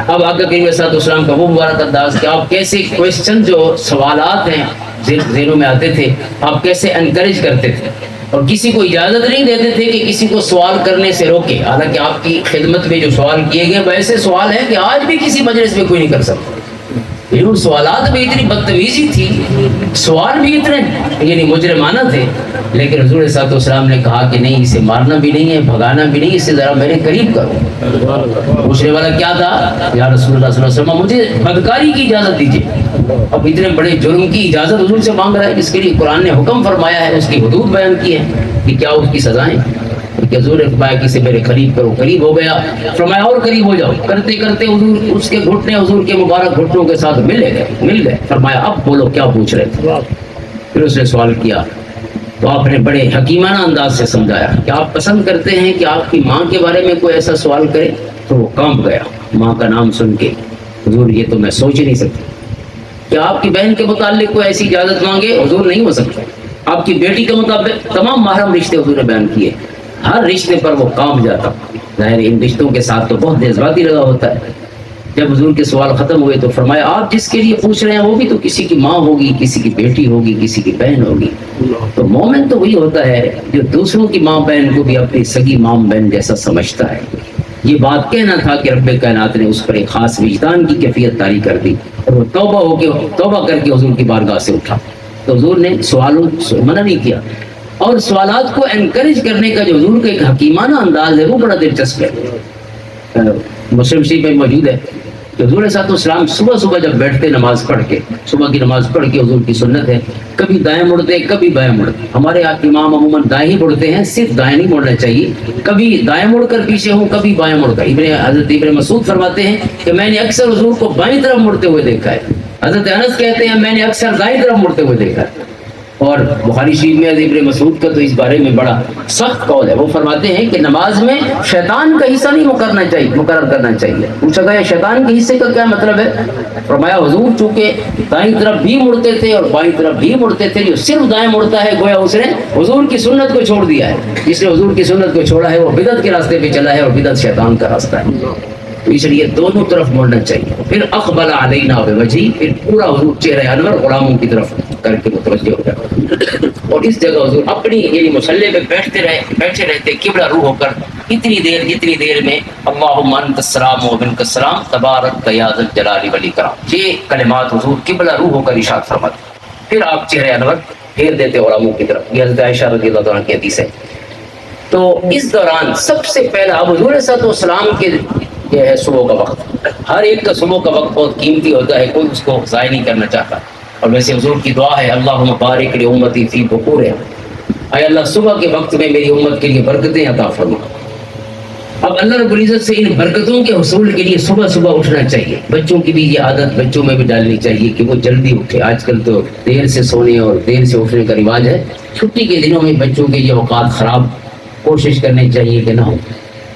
اب آقا کریم صلی اللہ علیہ وسلم کا وہ مبارک انداز کہ آپ کیسے کویسچن جو سوالات ہیں ذہنوں میں آتے تھے آپ کیسے انکریج کرتے تھے اور کسی کو اجازت نہیں دیتے تھے کہ کسی کو سوال کرنے سے روکے. حالانکہ آپ کی خدمت میں جو سوال کیے گئے ویسے سوال ہیں کہ آج بھی کسی مجلس میں کوئی نہیں کر سکتا. لیکن سوالات میں اتنی بدتمیزی تھی, سوال بھی اتنے یعنی مجرمانہ تھے, لیکن حضور صلی اللہ علیہ وسلم نے کہا کہ نہیں, اسے مارنا بھی نہیں ہے, بھگانا بھی نہیں, اسے ذرا میرے قریب کرو. پوچھنے والا کیا تھا, یا رسول اللہ صلی اللہ علیہ وسلم مجھے بدکاری کی اجازت دیجیے. اب اتنے بڑے جرم کی اجازت حضور سے مانگ رہا ہے, اس کے لیے قرآن نے حکم فرمایا ہے, اس کی حدود بیان کی ہے کہ کیا اس کی سزائیں. کہ حضور نے فرمایا کہ اسے میرے قریب کرو. قریب ہو گیا, فرمایا اور قریب ہو جاؤ. کرتے کرتے حضور اس کے گھٹنے حضور کے مبارک گھٹنوں کے ساتھ مل گئے. فرمایا اب بولو کیا پوچھ رہے تھے. پھر اس نے سوال کیا تو آپ نے بڑے حکیمانہ انداز سے سمجھایا کہ آپ پسند کرتے ہیں کہ آپ کی ماں کے بارے میں کوئی ایسا سوال کرے. تو وہ کانپ گیا ماں کا نام سن کے. حضور یہ تو میں سوچ ہی نہیں سکتی کہ آپ کی بہن کے متعلق کوئی ایسی اجازت مانگے. حضور نہیں ہو سکتا. آپ کی بیٹی کے مطابق تمام محرم رشتے حضور نے بیان کیے, ہر رشتے پر وہ کانپ جاتا. ظاہر ان رشتوں کے ساتھ تو بہت جذباتی لگا ہوتا ہے. جب حضور کے سوال ختم ہوئے تو فرمایا آپ جس کے لیے پوچھ رہے ہیں وہ بھی تو کسی کی ماں ہوگی, کسی کی بیٹی ہوگی, کسی کی بہن ہوگی. تو مومن تو وہی ہوتا ہے جو دوسروں کی ماں بہن کو بھی اپنی سگی ماں بہن جیسا سمجھتا ہے. یہ بات کہنا تھا کہ رب کائنات نے اس پر ایک خاص وجدان کی کیفیت طاری کر دی اور وہ توبہ کر کے حضور کی بارگاہ سے اٹھا. تو حضور نے سوالوں منع نہیں کیا, اور سوالات کو انکریج کرنے کا جو حضور کا ایک حکیمانہ انداز ہے وہ بڑا دلچسپ ہے. مسلم شریف میں موجود ہے کہ حضور صلی اللہ علیہ وسلم صبح جب بیٹھتے نماز پڑھ کے, صبح کی نماز پڑھ کے حضور کی سنت ہے کبھی دائیں مڑتے کبھی بائیں مڑتے. ہمارے امام عموماً دائیں ہی مڑتے ہیں, صرف دائیں نہیں مڑنا چاہیے. کبھی دائیں مڑ کر پیچھے ہوں, کبھی بائیں مڑ کر. حضرت ابن مسعود فرماتے ہیں کہ میں نے اکثر حضور کو بائیں طرف مڑتے ہوئے دیکھا ہے. حضرت انس کہتے ہیں میں نے اکثر دائیں طرف مڑتے ہوئے دیکھا ہے. اور بخاری شریف میں ابن مسعود کا تو اس بارے میں بڑا سخت قول ہے. وہ فرماتے ہیں کہ نماز میں شیطان کا حصہ نہیں مقرر کرنا چاہیے. پوچھا گیا شیطان کے حصے کا کیا مطلب ہے. فرمایا حضور چونکہ دائیں طرف بھی مڑتے تھے اور بائیں طرف بھی مڑتے تھے, جو صرف دائیں مڑتا ہے گویا اس نے حضور کی سنت کو چھوڑ دیا ہے. جس نے حضور کی سنت کو چھوڑا ہے وہ بدعت کے راستے پہ چلا ہے, اور بدعت شیطان کا راستہ ہے. تو اس لیے دونوں طرف مڑنا چاہیے. پھر اقبل علینا بوجہی, پھر پورا حضور چہرہ انور غلاموں کی طرف کر کے متوجہ ہو گیا. اور اس جگہ حضور اپنی یعنی مصلی پہ بیٹھے رہتے قبلہ روح ہو کر اتنی دیر میں اللہم انت السلام و منک السلام تبارک یا ذا الجلال والاکرام, یہ کلمات حضور قبلہ روح ہو کر ارشاد فرماتے. پھر آپ چہرہ انور پھیر دیتے غلاموں کی طرف. یہ حضرت عائشہ رضی اللہ عنہا کی حدیث ہے. تو اس دوران سب سے پہلا اب حضور صلی اللہ علیہ وسلم کے یہ ہے صبح کا وقت. ہر ایک کا صبح کا وقت بہت قیمتی ہوتا ہے, کوئی اس کو ضائع نہیں کرنا چاہتا. اور ویسے حضور کی دعا ہے اللہم بارک لامتی فی بکورہا, اے اللہ صبح کے وقت میں میری امت کے لیے برکتیں عطا فرما. اب اللہ رب العزت سے ان برکتوں کے حصول کے لیے صبح اٹھنا چاہیے. بچوں کی بھی یہ عادت بچوں میں بھی ڈالنی چاہیے کہ وہ جلدی اٹھے. آج کل تو دیر سے سونے اور دیر سے اٹھنے کا رواج ہے. چھٹی کے دنوں میں بچوں کے یہ اوقات خراب کوشش کرنی چاہیے کہ نہ ہو.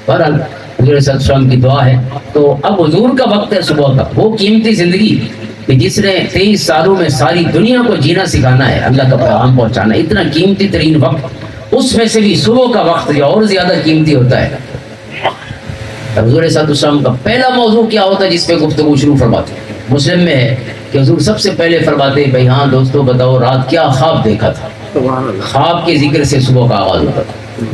بہرحال حضور صلی اللہ علیہ وسلم کی دعا ہے. تو اب حضور کا وقت ہے صبح کا, وہ قیمتی زندگی کہ جس نے 23 سالوں میں ساری دنیا کو جینا سکھانا ہے, اللہ کا پیغام پہنچانا ہے. اتنا قیمتی ترین وقت, اس میں سے بھی صبح کا وقت جو اور زیادہ قیمتی ہوتا ہے. حضور صلی اللہ علیہ وسلم کا پہلا موضوع کیا ہوتا ہے جس پہ گفتگو شروع فرماتے ہیں. مسلم میں ہے کہ حضور سب سے پہلے فرماتے ہیں بھائی ہاں دوستو بتاؤ رات کیا خواب دیکھا تھا. خواب کے ذکر سے صبح کا آغاز ہوتا تھا.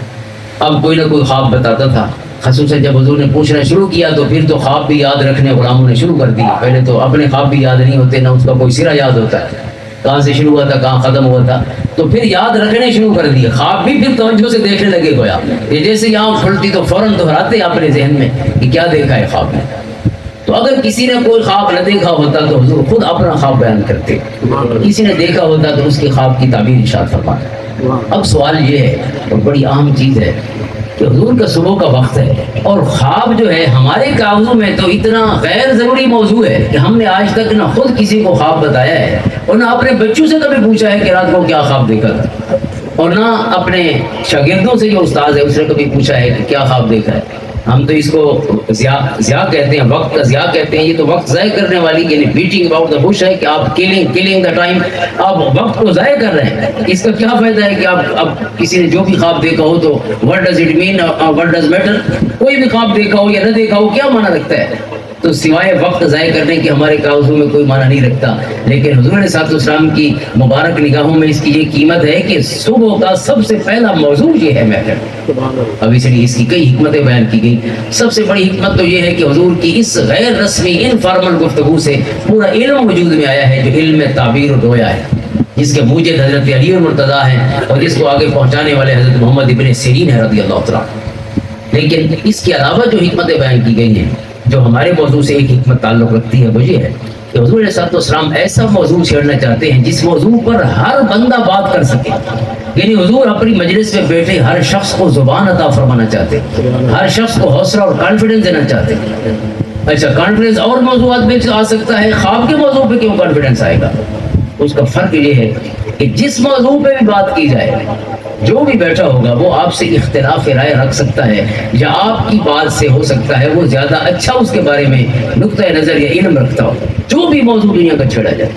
اب کوئی نہ کوئی خواب بتاتا تھا. خصوصاً جب حضور نے پوچھنا شروع کیا تو پھر تو خواب بھی یاد رکھنے غلاموں نے شروع کر دیا. پہلے تو اپنے خواب بھی یاد نہیں ہوتے, نہ اس کا کوئی سرا یاد ہوتا ہے, کہاں سے شروع ہوا تھا کہاں ختم ہوا تھا. تو پھر یاد رکھنے شروع کر دیے. خواب بھی پھر توجہ سے دیکھنے لگے گویا یہ جیسے یہاں کھلتی تو فوراً دہراتے اپنے ذہن میں کہ کیا دیکھا ہے خواب میں. تو اگر کسی نے کوئی خواب نہ دیکھا ہوتا تو حضور خود اپنا خواب بیان کرتے. کسی نے دیکھا ہوتا تو اس کے خواب کی تعبیر ارشاد فرماتے. اب سوال یہ ہے اور بڑی اہم چیز ہے کہ حضور کا صبح کا وقت ہے, اور خواب جو ہے ہمارے کاغذوں میں تو اتنا غیر ضروری موضوع ہے کہ ہم نے آج تک نہ خود کسی کو خواب بتایا ہے اور نہ اپنے بچوں سے کبھی پوچھا ہے کہ رات کو کیا خواب دیکھا تھا, اور نہ اپنے شاگردوں سے جو استاد ہے اس نے کبھی پوچھا ہے کہ کیا خواب دیکھا ہے. ہم تو اس کو ضیاء کہتے ہیں, وقت کا ضیاء کہتے ہیں. یہ تو وقت ضائع کرنے والی یعنی بیٹنگ اباؤٹ دا بش ہے کہ آپ کلنگ دا ٹائم, آپ وقت کو ضائع کر رہے ہیں. اس کا کیا فائدہ ہے کہ آپ اب کسی نے جو بھی خواب دیکھا ہو تو what does it mean, what does matter, کوئی بھی خواب دیکھا ہو یا نہ دیکھا ہو کیا معنی رکھتا ہے. تو سوائے وقت ضائع کرنے کے ہمارے کاغذوں میں کوئی معنی نہیں رکھتا، لیکن حضور علیہ الصلوۃ والسلام کی مبارک نگاہوں میں اس کی یہ قیمت ہے کہ صبح کا سب سے پہلا موضوع یہ ہے محفل۔ اب اس لیے اس کی کئی حکمتیں بیان کی گئی۔ سب سے بڑی حکمت تو یہ ہے کہ حضور کی اس غیر رسمی انفارمل گفتگو سے پورا علم وجود میں آیا ہے، جو علم تعبیر و رویا ہے، جس کے موجد حضرت علی المرتضیٰ ہیں اور جس کو آگے پہنچانے والے حضرت محمد ابن سیرین ہے رضی اللہ تعالیٰ۔ لیکن اس کے علاوہ جو حکمتیں بیان کی گئی ہیں، جو ہمارے موضوع سے ایک حکمت تعلق رکھتی ہے، وہ یہ ہے کہ حضور علیہ الصلوۃ والسلام ایسا موضوع چھیڑنا چاہتے ہیں جس موضوع پر ہر بندہ بات کر سکے۔ یعنی حضور اپنی مجلس میں بیٹھے ہر شخص کو زبان عطا فرمانا چاہتے، ہر شخص کو حوصلہ اور کانفیڈنس دینا چاہتے۔ اچھا، کانفیڈنس اور موضوعات میں آ سکتا ہے، خواب کے موضوع پہ کیوں کانفیڈنس آئے گا؟ اس کا فرق یہ ہے کہ جس موضوع پہ بھی بات کی جائے، جو بھی بیٹھا ہوگا وہ آپ سے اختلاف رائے رکھ سکتا ہے، یا آپ کی بات سے ہو سکتا ہے وہ زیادہ اچھا اس کے بارے میں نقطۂ نظر یا علم رکھتا ہو۔ جو بھی موضوع دنیا کا چھیڑا جائے،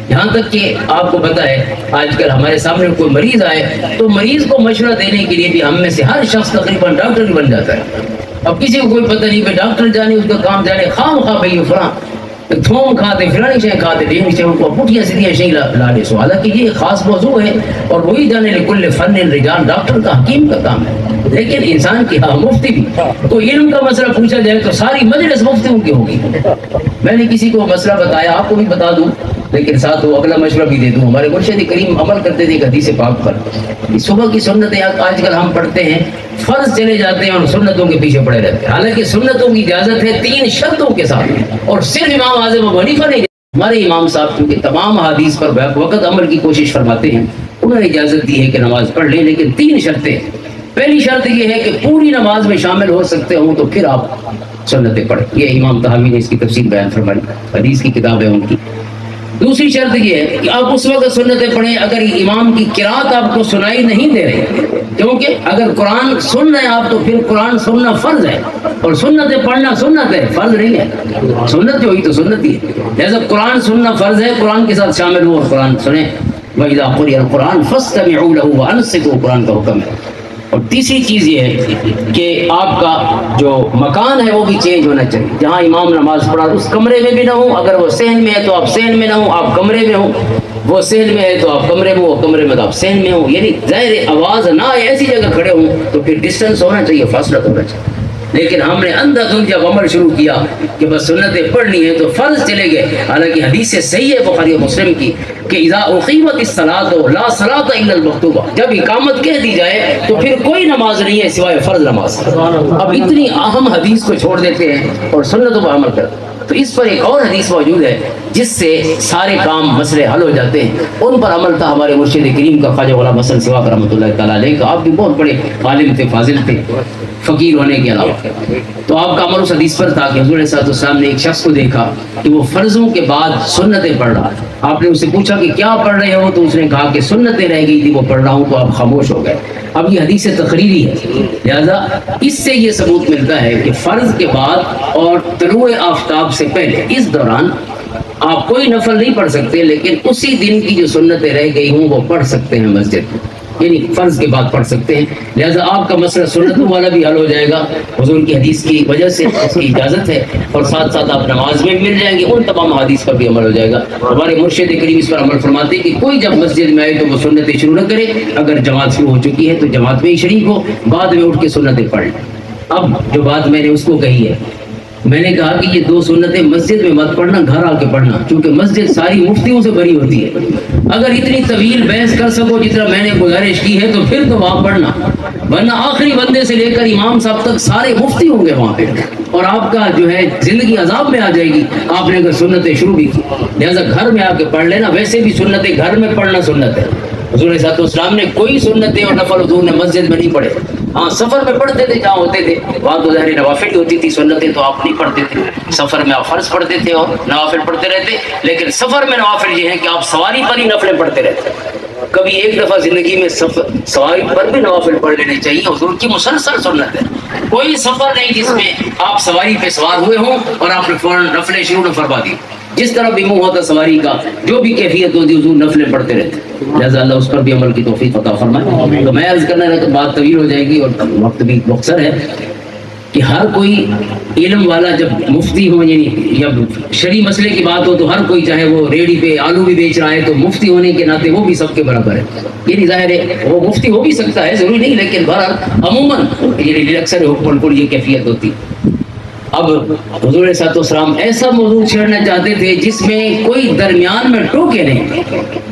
یہاں تک کہ آپ کو پتہ ہے آج کل ہمارے سامنے کوئی مریض آئے تو مریض کو مشورہ دینے کے لیے بھی ہم میں سے ہر شخص تقریباً ڈاکٹر بھی بن جاتا ہے۔ اب کسی کو کوئی پتہ نہیں کہ ڈاکٹر جانے اس کا کام جانے، خام خواہ بھائی فلاں تھوم کھاتے، فلانی شے کھاتے، ڈینی شے کو پٹھیاں سیدھیاں شے لا دے سو۔ حالانکہ یہ خاص موضوع ہے اور وہی جانے لکل فن رجال، ڈاکٹر کا حکیم کا کام ہے۔ لیکن انسان کی مفتی بھی کوئی علم کا مسئلہ پوچھا جائے تو ساری مجلس مفتیوں کی ہوگی۔ میں نے کسی کو مسئلہ بتایا، آپ کو بھی بتا دوں، لیکن ساتھ وہ اگلا مشورہ بھی دے دوں۔ ہمارے مرشد کریم عمل کرتے تھے ایک حدیث پاک پر، صبح کی سنتیں آج کل ہم پڑھتے ہیں، فرض چلے جاتے ہیں اور سنتوں کے پیچھے پڑے رہتے ہیں۔ حالانکہ سنتوں کی اجازت ہے 3 شرطوں کے ساتھ، اور صرف امام اعظم ابو حنیفہ نہیں، ہمارے امام صاحب کیونکہ تمام حدیث پر بیک وقت عمل کی کوشش فرماتے ہیں، انہوں نے اجازت دی ہے کہ نماز پڑھ لیں، لیکن 3 شرطیں۔ پہلی شرط یہ ہے کہ پوری نماز میں شامل ہو سکتے ہوں تو پھر آپ سنتیں پڑھیں۔ یہ امام طحاوی نے اس کی تفسیر بیان فرمائی، حدیث کی کتاب ہے ان کی۔ دوسری شرط یہ ہے کہ آپ اس وقت سنتیں پڑھیں اگر امام کی قرات آپ کو سنائی نہیں دے رہی، کیونکہ اگر قرآن سن رہے ہیں آپ تو پھر قرآن سننا فرض ہے، اور سنتیں پڑھنا سنت ہے، فرض نہیں ہے۔ سنت جو ہوئی تو سنت ہی ہے، لہذا قرآن سننا فرض ہے، قرآن کے ساتھ شامل ہو اور قرآن سنیں۔ وَإِذَا قُرِئَ الْقُرْآنُ فَاسْتَمِعُوا لَهُ وَأَنصِتُوا، قرآن کا حکم ہے۔ اور تیسری چیز یہ ہے کہ آپ کا جو مکان ہے وہ بھی چینج ہونا چاہیے، جہاں امام نماز پڑھا اس کمرے میں بھی نہ ہوں، اگر وہ صحن میں ہے تو آپ صحن میں نہ ہوں، آپ کمرے میں ہوں، وہ صحن میں ہے تو آپ کمرے میں، وہ کمرے میں تو آپ صحن میں ہوں، یعنی ظاہر آواز نہ آئے ایسی جگہ کھڑے ہوں تو پھر ڈسٹنس ہونا چاہیے، فاصلہ ہونا چاہیے۔ لیکن ہم نے اندھا دھند جب عمل شروع کیا کہ بس سنتیں پڑھنی ہے تو فرض چلے گئے، حالانکہ حدیث سے صحیح ہے بخاری و مسلم کی کہ اذا اقیمت الصلاۃ لا صلاۃ الا المکتوبہ، جب اقامت کہہ دی جائے تو پھر کوئی نماز نہیں ہے سوائے فرض نماز۔ اب اتنی اہم حدیث کو چھوڑ دیتے ہیں اور سنتوں پر عمل کرتے ہیں۔ تو اس پر ایک اور حدیث موجود ہے جس سے سارے کام مسئلے حل ہو جاتے ہیں، ان پر عمل تھا ہمارے مرشد کریم کا خواجہ غلام حسن سواک رحمۃ اللہ تعالیٰ علیہ کا۔ آپ بھی بہت بڑے عالم تھے، فاضل تھے، فقیر ہونے کے علاوہ۔ تو آپ کا عمل اس حدیث پر تھا کہ حضور علیہ السلام نے ایک شخص کو دیکھا کہ وہ فرضوں کے بعد سنتیں پڑھ رہا ہے۔ آپ نے اس سے پوچھا کہ کیا پڑھ رہے ہو، تو اس نے کہا کہ سنتیں رہ گئی تھی وہ پڑھ رہا ہوں، تو آپ خاموش ہو گئے۔ اب یہ حدیث تقریری ہے، لہذا اس سے یہ ثبوت ملتا ہے کہ فرض کے بعد اور طلوع آفتاب سے پہلے اس دوران آپ کوئی نفل نہیں پڑھ سکتے، لیکن اسی دن کی جو سنتیں رہ گئی ہوں وہ پڑھ سکتے ہیں مسجد میں، یعنی فرض کے بعد پڑھ سکتے ہیں۔ لہذا آپ کا مسئلہ سنتوں والا بھی حل ہو جائے گا حضور کی حدیث کی وجہ سے، اس کی اجازت ہے، اور ساتھ ساتھ آپ نماز میں مل جائیں گے، ان تمام حدیث پر بھی عمل ہو جائے گا۔ ہمارے مرشد کریم اس پر عمل فرماتے ہیں کہ کوئی جب مسجد میں آئے تو وہ سنتیں شروع نہ کرے، اگر جماعت شروع ہو چکی ہے تو جماعت میں ہی شریک ہو، بعد میں اٹھ کے سنتیں پڑھ لیں۔ اب جو بات میں نے اس کو کہی ہے، میں نے کہا کہ یہ 2 سنتیں مسجد میں مت پڑھنا، گھر آ کے پڑھنا، کیونکہ مسجد ساری مفتیوں سے بھری ہوتی ہے۔ اگر اتنی طویل بحث کر سکو جتنا میں نے گزارش کی ہے تو پھر تو وہاں پڑھنا، ورنہ آخری بندے سے لے کر امام صاحب تک سارے مفتی ہوں گے وہاں پہ، اور آپ کا جو ہے زندگی عذاب میں آ جائے گی آپ نے اگر سنتیں شروع بھی کی۔ لہٰذا گھر میں آ کے پڑھ لینا، ویسے بھی سنتیں گھر میں پڑھنا سنت ہے۔ حضور صلی اللہ علیہ وسلم نے کوئی سنتیں اور نفل حضور نے مسجد میں نہیں پڑھے، ہاں سفر میں پڑھتے تھے جہاں ہوتے تھے، وہاں تو ظاہر نوافل ہوتی تھی، سنتیں تو آپ نہیں پڑھتے تھے، سفر میں آپ فرض پڑھتے تھے اور نوافل پڑھتے رہتے، لیکن سفر میں نوافل یہ ہے کہ آپ سواری پر ہی نفلیں پڑھتے رہتے۔ کبھی ایک دفعہ زندگی میں سواری پر بھی نوافل پڑھ لینے چاہیے، حضور کی مسلسل سنت ہے۔ کوئی سفر نہیں جس میں آپ سواری پہ سوار ہوئے ہوں اور آپ نے فوراً نفلیں شروع نہ فرما دی، جس طرح بھی منہ ہوتا سواری کا، جو بھی کیفیت ہوتی حضور نفلیں پڑھتے رہتے۔ لہٰذا اللہ اس پر بھی عمل کی توفیق عطا فرمائے۔ تو میں عرض کرنا ہے تو بات طویل ہو جائے گی اور وقت بھی مختصر ہے کہ ہر کوئی علم والا جب مفتی ہو، یعنی جب شرعی مسئلے کی بات ہو تو ہر کوئی چاہے وہ ریڑھی پہ آلو بھی بیچ رہا ہے تو مفتی ہونے کے ناطے وہ بھی سب کے برابر ہے. یعنی ظاہر ہے وہ مفتی ہو بھی سکتا ہے، ضروری نہیں، لیکن بہرحال عموماً یعنی اکثر حکم الکل یہ کیفیت ہوتی. اب حضور صلی اللہ علیہ وسلم ایسا موضوع چھیڑنا چاہتے تھے جس میں کوئی درمیان میں ٹوکے نہیں،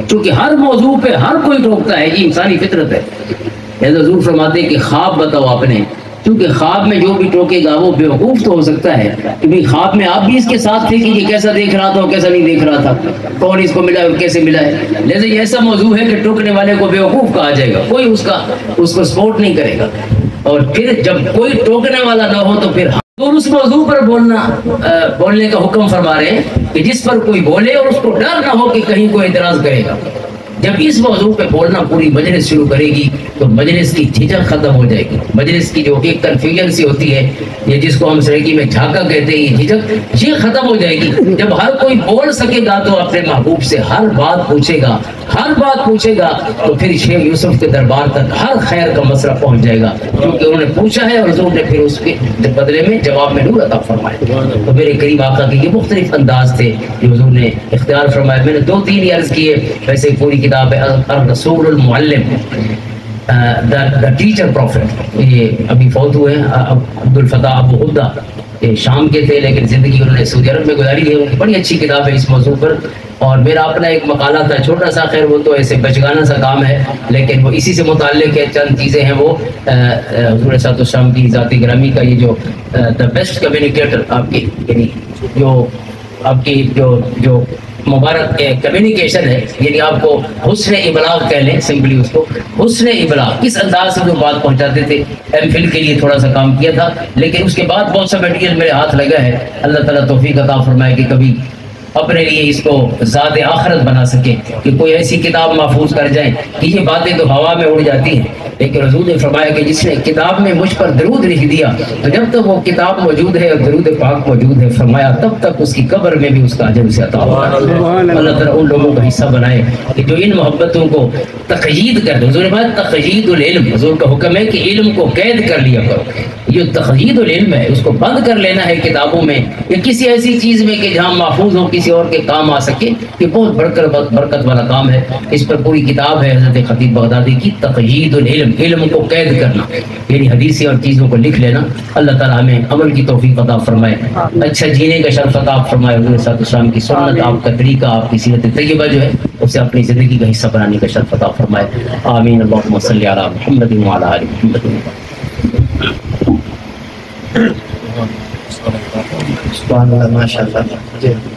چونکہ ہر موضوع پہ ہر کوئی ٹوکتا ہے، یہ انسانی فطرت ہے. حضور فرماتے کہ خواب بتاؤ آپ نے، کیونکہ خواب میں جو بھی ٹوکے گا وہ بیوقوف تو ہو سکتا ہے کہ بھئی خواب میں آپ بھی اس کے ساتھ تھے کہ یہ کیسا دیکھ رہا تھا اور کیسا نہیں دیکھ رہا تھا، کون اس کو ملا اور کیسے ملا ہے. لہذا یہ ایسا موضوع ہے کہ ٹوکنے والے کو بیوقوف کہا جائے گا، کوئی اس کو سپورٹ نہیں کرے گا. اور پھر جب کوئی ٹوکنے والا نہ ہو تو پھر اور اس موضوع پر بولنے کا حکم فرما رہے ہیں کہ جس پر کوئی بولے اور اس کو ڈر نہ ہو کہ کہیں کوئی اعتراض کرے گا. جب اس موضوع پہ بولنا پوری مجلس شروع کرے گی تو مجلس کی جھجک ختم ہو جائے گی. مجلس کی جو ایک کنفیوژن سی ہوتی ہے، یہ جس کو ہم سرکی میں جھاکا کہتے ہیں، یہ جھجک یہ ختم ہو جائے گی. جب ہر کوئی بول سکے گا تو اپنے محبوب سے ہر بات پوچھے گا تو پھر شیخ یوسف کے دربار تک ہر خیر کا مسئلہ پہنچ جائے گا، کیونکہ انہوں نے پوچھا ہے اور حضور نے پھر اس کے بدلے میں جواب میں نور عطا فرمایا. تو میرے قریب آقا کے یہ مختلف انداز تھے جو حضور نے اختیار فرمایا. میں نے 2-3 عرض کیے، ویسے پوری کتاب ہے الرسول المعلم، دا ٹیچر پروفٹ. یہ ابھی فوت ہوئے ہیں عبد الفتاح ابو غدہ، شام کے تھے لیکن زندگی انہوں نے سعودی عرب میں گزاری ہے. بڑی اچھی کتاب ہے اس موضوع پر. اور میرا اپنا ایک مقالہ تھا چھوٹا سا، خیر وہ تو ایسے بچگانہ سا کام ہے لیکن وہ اسی سے متعلق ہے. چند چیزیں ہیں وہ حضور صلی اللہ علیہ وسلم کی ذاتی گرامی کا، یہ جو دا بیسٹ کمیونیکیٹر آپ کی، یعنی جو آپ کی جو مبارک کمیونیکیشن ہے، یعنی آپ کو حسن ابلاغ کہہ لیں سمپلی اس کو، حسن ابلاغ کس انداز سے جو بات پہنچاتے تھے. ایم فل کے لیے تھوڑا سا کام کیا تھا لیکن اس کے بعد بہت سا میٹیریل میرے ہاتھ لگا ہے. اللہ تعالیٰ توفیق عطا فرمائے کہ کبھی اپنے لیے اس کو ذات آخرت بنا سکے، کہ کوئی ایسی کتاب محفوظ کر جائیں کہ یہ باتیں تو ہوا میں اڑ جاتی ہیں، لیکن حضور نے فرمایا کہ جس نے کتاب میں مجھ پر درود لکھ دیا تو جب تک وہ کتاب موجود ہے اور درود پاک موجود ہے، فرمایا تب تک اس کی قبر میں بھی اس کا اجر اسے عطا ہوگا. اللہ تعالیٰ ان لوگوں کا حصہ بنائے کہ جو ان محبتوں کو تقیید کر دے. حضور نے فرمایا تقیید العلم، حضور کا حکم ہے کہ علم کو قید کر لیا کرو. یہ تقیید العلم ہے، اس کو بند کر لینا ہے کتابوں میں یا کسی ایسی چیز میں کہ جہاں محفوظ ہو، کسی اور کے کام آ سکے. یہ بہت برکت والا کام ہے. اس پر پوری کتاب ہے حضرت خطیب بغدادی کی، تقیید العلم، علم کو قید کرنا، یعنی حدیثیں اور چیزوں کو لکھ لینا. اللہ تعالیٰ ہمیں عمل کی توفیق عطا فرمائے، اچھا جینے کا شرف عطا فرمائے. حضور صلی اللہ علیہ وسلم کی سنت، آپ کا طریقہ، آپ کی سیرت طیبہ جو ہے اسے اپنی زندگی کا حصہ بنانے کا شرف عطا فرمائے. آمین. اللہم صلی علی محمد وعلی آل محمد. سبحان اللہ، ماشاء اللہ.